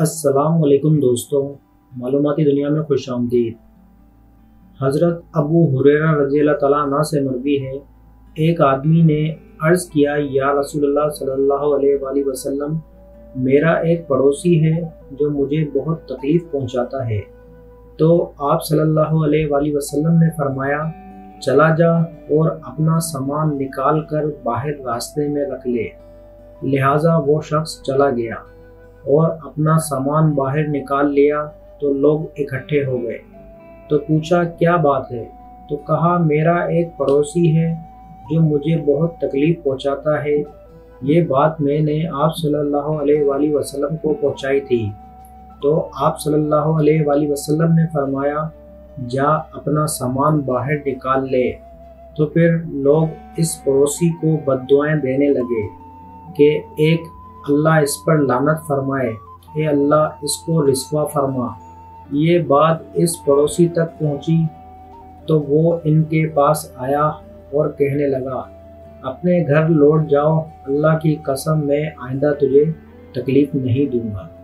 السلام علیکم دوستوں، معلوماتی دنیا میں خوش آمدید۔ حضرت ابو ہریرہ رضی اللہ تعالیٰ عنہ سے مروی ہے، ایک آدمی نے عرض کیا، یا رسول اللہ صلی اللہ علیہ وآلہ وسلم، میرا ایک پڑوسی ہے جو مجھے بہت تکلیف پہنچاتا ہے۔ تو آپ صلی اللہ علیہ وآلہ وسلم نے فرمایا، چلا جا اور اپنا سامان نکال کر باہر راستے میں رکھ لے۔ لہٰذا وہ شخص چلا گیا اور اپنا سامان باہر نکال لیا تو لوگ اکٹھے ہو گئے۔ تو پوچھا، کیا بات ہے؟ تو کہا، میرا ایک پڑوسی ہے جو مجھے بہت تکلیف پہنچاتا ہے۔ یہ بات میں نے آپ صلی اللہ علیہ وآلہ وسلم کو پہنچائی تھی۔ تو آپ صلی اللہ علیہ وآلہ وسلم نے فرمایا، جا اپنا سامان باہر نکال لے۔ تو پھر لوگ اس پڑوسی کو بددعائیں دینے لگے کہ ایک اللہ اس پر لعنت فرمائے، اے اللہ اس کو رسوا فرما۔ یہ بات اس پڑوسی تک پہنچی تو وہ ان کے پاس آیا اور کہنے لگا، اپنے گھر لوٹ جاؤ، اللہ کی قسم میں آئندہ تجھے تکلیف نہیں دوں گا۔